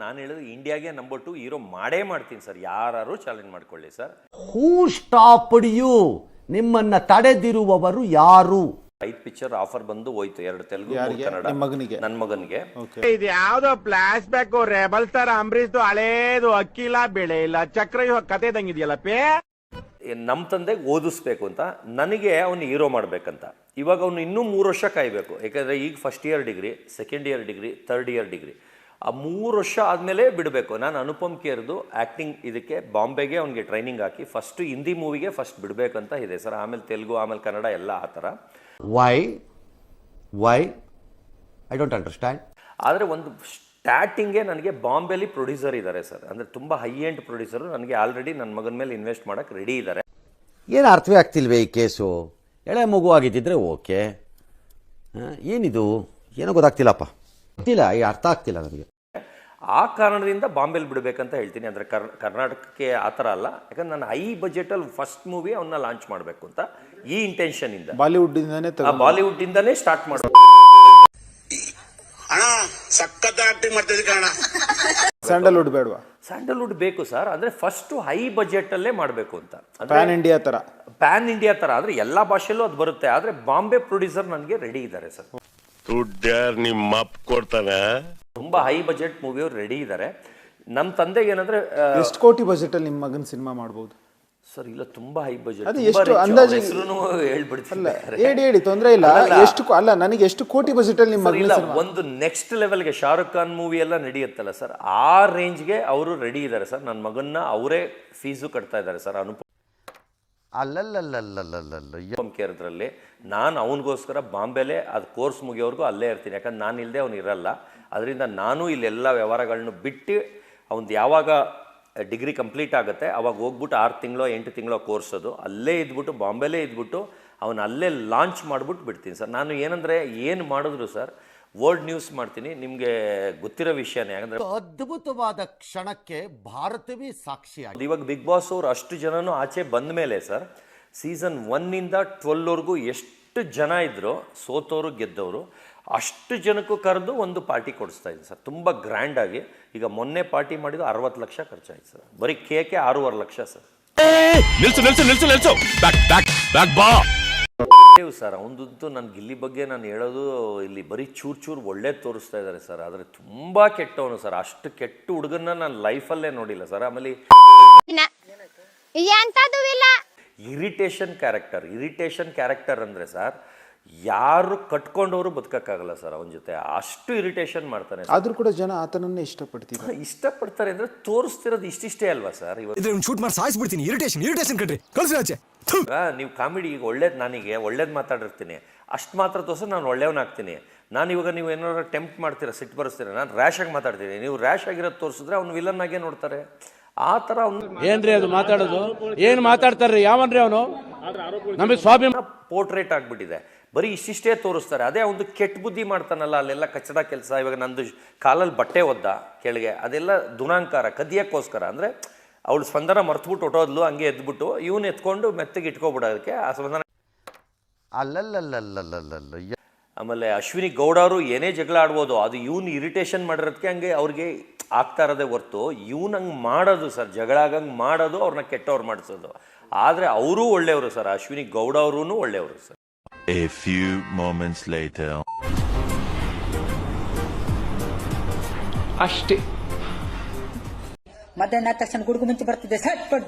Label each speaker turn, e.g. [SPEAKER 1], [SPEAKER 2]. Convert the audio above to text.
[SPEAKER 1] ನಾನು ಹೇಳಿದ್ರೆ ಇಂಡಿಯಾಗೆ ನಂಬರ್ 2 ಹೀರೋ ಮಾಡೇ ಮಾಡ್ತೀನಿ ಸರ್. ಯಾರು ಚಾಲೆಂಜ್ ಮಾಡ್ಕೊಳ್ಳಿ ಸರ್.
[SPEAKER 2] Who stopped you? ನಿಮ್ಮನ್ನ ತಡೆದಿರುವವರು ಯಾರು?
[SPEAKER 1] 5 ಪಿಕ್ಚರ್ ಆಫರ್ ಬಂದು ಹೋಯ್ತು, 2 ತೆಲುಗು, 3 ಕನ್ನಡ. ನನ್ನ ಮಗನಿಗೆ
[SPEAKER 3] ಇದು ಯಾವ್ದೋ flash back rebel star Ambareesh ಹಳೇದು ಅಕ್ಕಿಲ್ಲ ಬೆಳೆ ಇಲ್ಲ ಚಕ್ರವ್ಯೂಹ ಕತೆ ಇದಂಗಿದೆಯಲ್ಲ ಪೇ.
[SPEAKER 1] ನಮ್ಮ ತಂದೆಗೆ ಓದಿಸ್ಬೇಕು ಅಂತ, ನನಗೆ ಅವನು ಹೀರೋ ಮಾಡ್ಬೇಕಂತ. ಇವಾಗ ಅವನು ಇನ್ನೂ 3 ವರ್ಷ ಕಾಯಬೇಕು, ಯಾಕಂದ್ರೆ ಈಗ first year degree, second year degree, third year degree. ಆ 3 ವರ್ಷ ಆದಮೇಲೆ ಬಿಡಬೇಕು. ನಾನು ಅನುಪಮ್ ಖೇರ್ದು ಆ್ಯಕ್ಟಿಂಗ್ ಇದಕ್ಕೆ ಬಾಂಬೆಗೆ ಅವನಿಗೆ ಟ್ರೈನಿಂಗ್ ಹಾಕಿ ಫಸ್ಟು ಹಿಂದಿ ಮೂವಿಗೆ ಫಸ್ಟ್ ಬಿಡಬೇಕಂತ ಇದೆ ಸರ್. ಆಮೇಲೆ ತೆಲುಗು, ಆಮೇಲೆ ಕನ್ನಡ ಎಲ್ಲ ಆ ಥರ.
[SPEAKER 2] Why I don't understand.
[SPEAKER 1] ಆದರೆ ಒಂದು ಸ್ಟಾರ್ಟಿಂಗೇ ನನಗೆ ಬಾಂಬೆಲಿ ಪ್ರೊಡ್ಯೂಸರ್ ಇದ್ದಾರೆ ಸರ್, ಅಂದರೆ ತುಂಬ ಹೈ ಎಂಡ್ ಪ್ರೊಡ್ಯೂಸರು. ನನಗೆ ಆಲ್ರೆಡಿ ನನ್ನ ಮಗನ ಮೇಲೆ ಇನ್ವೆಸ್ಟ್ ಮಾಡೋಕ್ಕೆ ರೆಡಿ ಇದ್ದಾರೆ.
[SPEAKER 2] ಏನು ಅರ್ಥವೇ ಆಗ್ತಿಲ್ವೇ ಈ ಕೇಸು? ಎಳೆ ಮಗು ಆಗಿದ್ದಿದ್ರೆ ಓಕೆ, ಏನಿದು ಏನೋ ಗೊತ್ತಾಗ್ತಿಲ್ಲಪ್ಪ, ಗೊತ್ತಿಲ್ಲ, ಈ ಅರ್ಥ ಆಗ್ತಿಲ್ಲ ನನಗೆ.
[SPEAKER 1] ಆ ಕಾರಣದಿಂದ ಬಾಂಬೆಲಿ ಬಿಡಬೇಕಂತ ಹೇಳ್ತೀನಿ. ಅಂದರೆ ಕರ್ನಾಟಕಕ್ಕೆ ಆ ಥರ ಅಲ್ಲ, ಯಾಕಂದ್ರೆ ನಾನು ಹೈ ಬಜೆಟಲ್ಲಿ ಫಸ್ಟ್ ಮೂವಿ ಅವನ್ನ ಲಾಂಚ್ ಮಾಡಬೇಕು ಅಂತ ಈ ಇಂಟೆನ್ಷನ್ ಇಂದ ಬಾಲಿವುಡ್ಡಿಂದನೇ ಸ್ಟಾರ್ಟ್ ಮಾಡಬೇಕು.
[SPEAKER 4] ಸ್ಯಾಂಡಲ್ವುಡ್ ಬೇಡವಾ?
[SPEAKER 1] ಸ್ಯಾಂಡಲ್ವುಡ್ ಬೇಕು ಸರ್, ಅಂದರೆ ಫಸ್ಟ್ ಹೈ ಬಜೆಟ್ ಅಲ್ಲೇ ಮಾಡಬೇಕು ಅಂತ.
[SPEAKER 4] ಪ್ಯಾನ್ ಇಂಡಿಯಾ ತರ,
[SPEAKER 1] ಪ್ಯಾನ್ ಇಂಡಿಯಾ ತರ ಆದರೆ ಎಲ್ಲ ಭಾಷೆಯಲ್ಲೂ ಅದು ಬರುತ್ತೆ. ಆದರೆ ಬಾಂಬೆ ಪ್ರೊಡ್ಯೂಸರ್ ನನಗೆ ರೆಡಿ ಇದ್ದಾರೆ ಸರ್.
[SPEAKER 5] ನಿಮ್ಮ ಅಪ್ಪ ಕೊಡ್ತಾನೆ.
[SPEAKER 1] ತುಂಬಾ ಹೈ ಬಜೆಟ್ ಮೂವಿಯವ್ರು ರೆಡಿ ಇದ್ದಾರೆ. ನಮ್ಮ ತಂದೆಗೆ ಏನಂದ್ರೆ
[SPEAKER 4] ಎಷ್ಟು ಕೋಟಿ ಬಜೆಟ್ ಅಲ್ಲಿ ನಿಮ್ಮ ಮಗನ ಸಿನಿಮಾ ಮಾಡಬಹುದು
[SPEAKER 1] ಸರ್? ಇಲ್ಲ, ತುಂಬಾ ಹೈ ಬಜೆಟ್.
[SPEAKER 4] ಅದು ಎಷ್ಟು ಅಂದಾಜು
[SPEAKER 1] ಹೇಳ್ಬಿಡ್ತಿಲ್ಲ,
[SPEAKER 4] ಹೇಳಿ ತೊಂದರೆ ಇಲ್ಲ. ಎಷ್ಟು ಅಲ್ಲ, ನನಗೆ ಎಷ್ಟು ಕೋಟಿ ಬಜೆಟ್ ಅಲ್ಲಿ ನಿಮ್ಮ
[SPEAKER 1] ಇಲ್ಲ, ಒಂದು ನೆಕ್ಸ್ಟ್ ಲೆವೆಲ್ಗೆ ಶಾರುಖ್ ಖಾನ್ ಮೂವಿ ಎಲ್ಲ ನಡೆಯುತ್ತಲ್ಲ ಸರ್, ಆ ರೇಂಜ್ಗೆ ಅವರು ರೆಡಿ ಇದ್ದಾರೆ ಸರ್. ನನ್ನ ಮಗನ್ನ ಅವರೇ ಫೀಸು ಕಟ್ತಾ ಇದ್ದಾರೆ ಸರ್. ಅನುಪಮ್ ಕೇರದ್ರಲ್ಲಿ ನಾನು ಅವನಿಗೋಸ್ಕರ ಬಾಂಬೆಲೆ ಅದು ಕೋರ್ಸ್ ಮುಗಿಯೋವರೆಗೂ ಅಲ್ಲೇ ಇರ್ತೀನಿ. ಯಾಕಂದ್ರೆ ನಾನು ಇಲ್ಲದೆ ಅವ್ನು ಇರಲ್ಲ. ಅದರಿಂದ ನಾನು ಇಲ್ಲೆಲ್ಲ ವ್ಯವಹಾರಗಳನ್ನ ಬಿಟ್ಟು ಅವ್ನು ಯಾವಾಗ ಡಿಗ್ರಿ ಕಂಪ್ಲೀಟ್ ಆಗುತ್ತೆ ಅವಾಗ ಹೋಗ್ಬಿಟ್ಟು 6 ತಿಂಗಳೋ 8 ತಿಂಗಳೋ ಕೋರ್ಸ್ ಅದು ಅಲ್ಲೇ ಇದ್ಬಿಟ್ಟು ಬಾಂಬೆಲೇ ಇದ್ಬಿಟ್ಟು ಅವನು ಅಲ್ಲೇ ಲಾಂಚ್ ಮಾಡಿಬಿಟ್ಟು ಬಿಡ್ತೀನಿ ಸರ್. ನಾನು ಏನಂದರೆ ಏನು ಮಾಡಿದ್ರು ಸರ್, ವರ್ಲ್ಡ್ ನ್ಯೂಸ್ ಮಾಡ್ತೀನಿ. ನಿಮಗೆ ಗೊತ್ತಿರೋ ವಿಷಯನೇ. ಯಾಕಂದರೆ
[SPEAKER 2] ಅದ್ಭುತವಾದ ಕ್ಷಣಕ್ಕೆ ಭಾರತವೇ ಸಾಕ್ಷಿಯಾಗಿದೆ.
[SPEAKER 1] ಇವಾಗ ಬಿಗ್ ಬಾಸ್ ಅವರು ಅಷ್ಟು ಜನನೂ ಆಚೆ ಬಂದ ಮೇಲೆ ಸರ್, ಸೀಸನ್ 1 ಇಂದ 12ವರೆಗೂ ಎಷ್ಟು ಜನ ಇದ್ರು, ಸೋತವರು ಗೆದ್ದವರು, ಅಷ್ಟು ಜನಕ್ಕೂ ಕರೆದು ಒಂದು ಪಾರ್ಟಿ ಕೊಡಿಸ್ತಾ ಇದ್ದೆ ಸರ್, ತುಂಬ ಗ್ರ್ಯಾಂಡಾಗಿ. ಈಗ ಮೊನ್ನೆ ಪಾರ್ಟಿ ಮಾಡಿದ್ದು 60 ಲಕ್ಷ ಖರ್ಚಾಯ್ತು ಸರ್. ಬರೀ ಕೇಕೆ 6.5 ಲಕ್ಷ ಸರ್. ಸರ್ ಅವನದಂತೂ ನನ್ನ ಗಿಲ್ಲಿ ಬಗ್ಗೆ ನಾನು ಹೇಳೋದು ಇಲ್ಲಿ ಬರೀ ಚೂರು ಒಳ್ಳೇದು ತೋರಿಸ್ತಾ ಇದ್ದಾರೆ ಸರ್. ಆದರೆ ತುಂಬ ಕೆಟ್ಟವನು ಸರ್. ಅಷ್ಟು ಕೆಟ್ಟ ಹುಡುಗನ್ನ ನಾನು ಲೈಫಲ್ಲೇ ನೋಡಿಲ್ಲ ಸರ್. ಆಮೇಲೆ ಇರಿಟೇಷನ್ ಕ್ಯಾರೆಕ್ಟರ್ ಅಂದರೆ ಸರ್, ಯಾರು ಕಟ್ಕೊಂಡವರು ಬದುಕಕ್ಕಾಗಲ್ಲ ಸರ್ ಅವನ ಜೊತೆ. ಅಷ್ಟು ಇರಿಟೇಷನ್ ಮಾಡ್ತಾನೆ.
[SPEAKER 4] ಆದ್ರೂ ಕೂಡ ಜನ ಆತನನ್ನೇ
[SPEAKER 1] ಇಷ್ಟಪಡ್ತಾರೆ ಅಂದರೆ ತೋರಿಸ್ತಿರೋದು ಇಷ್ಟಿಷ್ಟೇ ಅಲ್ವಾ ಸರ್.
[SPEAKER 6] ಶೂಟ್ ಮಾಡಿ ಸಾಯಿಸ್ಬಿಡ್ತೀನಿ. ಇರಿಟೇಷನ್ ಕಣ್ರಿ, ಕಳ್ಸಿ.
[SPEAKER 1] ನೀವು ಕಾಮಿಡಿ ಈಗ ಒಳ್ಳೇದು ಮಾತಾಡಿರ್ತೀನಿ, ಅಷ್ಟು ಮಾತ್ರ ತೋರಿಸಿ ನಾನು ಒಳ್ಳೆಯವನಾಗ್ತೀನಿ. ನಾನು ಇವಾಗ ನೀವು ಏನಾದ್ರು ಟೆಂಪ್ಟ್ ಮಾಡ್ತೀರಾ, ಸಿಟ್ಟು ಬರೆಸ್ತೀರಾ, ನಾನು ರ್ಯಾಶ್ ಆಗಿ ಮಾತಾಡ್ತೀನಿ. ನೀವು ರ್ಯಾಶ್ ಆಗಿರೋದು ತೋರಿಸಿದ್ರೆ ಅವ್ನು ವಿಲನ್ ಆಗೇ ನೋಡ್ತಾರೆ. ಆ ಥರ ಅವ್ನು
[SPEAKER 7] ಏನ್ರಿ ಅದು ಮಾತಾಡೋದು? ಏನು ಮಾತಾಡ್ತಾರ್ರಿ? ಯಾವನ್ರಿ ಅವನು? ನಮಗೆ ಸ್ವಾಭಿಮಾನ
[SPEAKER 1] ಪೋರ್ಟ್ರೇಟ್ ಆಗಿಬಿಟ್ಟಿದೆ. ಬರೀ ಇಷ್ಟಿಷ್ಟೇ ತೋರಿಸ್ತಾರೆ. ಅದೇ ಒಂದು ಕೆಟ್ಟ ಬುದ್ಧಿ ಮಾಡ್ತಾನಲ್ಲ, ಅಲ್ಲೆಲ್ಲ ಕಚ್ಚಡ ಕೆಲಸ. ಇವಾಗ ನಂದು ಕಾಲಲ್ಲಿ ಬಟ್ಟೆ ಒದ್ದ ಕೆಳಗೆ, ಅದೆಲ್ಲ ದುನಾಂಕಾರ, ಕದಿಯಕ್ಕೋಸ್ಕರ. ಅಂದರೆ ಅವಳು ಸ್ಪಂದನ ಮರ್ತುಬಿಟ್ಟು ಹೊಟ್ಟೋದ್ಲು, ಹಂಗೆ ಎದ್ಬಿಟ್ಟು ಇವನು ಎತ್ಕೊಂಡು ಮೆತ್ತಗೆ ಇಟ್ಕೊಬಿಡೋದಕ್ಕೆ ಆ ಸ್ಪಂದನ. ಆಮೇಲೆ ಅಶ್ವಿನಿ ಗೌಡ ಅವರು ಏನೇ ಜಗಳ ಆಡ್ಬೋದು, ಅದು ಇವನು ಇರಿಟೇಷನ್ ಮಾಡಿರೋದಕ್ಕೆ ಹಂಗೆ ಅವ್ರಿಗೆ ಆಗ್ತಾ ಇರೋದೇ ಹೊರ್ತು ಇವನು ಹಂಗೆ ಮಾಡೋದು ಸರ್, ಜಗಳ ಆಗಂಗೆ ಮಾಡೋದು, ಅವ್ರನ್ನ ಕೆಟ್ಟವ್ರು ಮಾಡಿಸೋದು. ಆದರೆ ಅವರೂ ಒಳ್ಳೆಯವರು ಸರ್, ಅಶ್ವಿನಿ ಗೌಡ ಅವರೂ ಒಳ್ಳೆಯವರು sir.
[SPEAKER 5] A few moments later.
[SPEAKER 8] ಅಷ್ಟೇ. ಮಧ್ಯಾಹ್ನ ತಕ್ಷಣ ಗುಡುಗು ಮುಂಚೆ ಬರ್ತಿದ್ದೆ ಸಟ್ ಪಟ್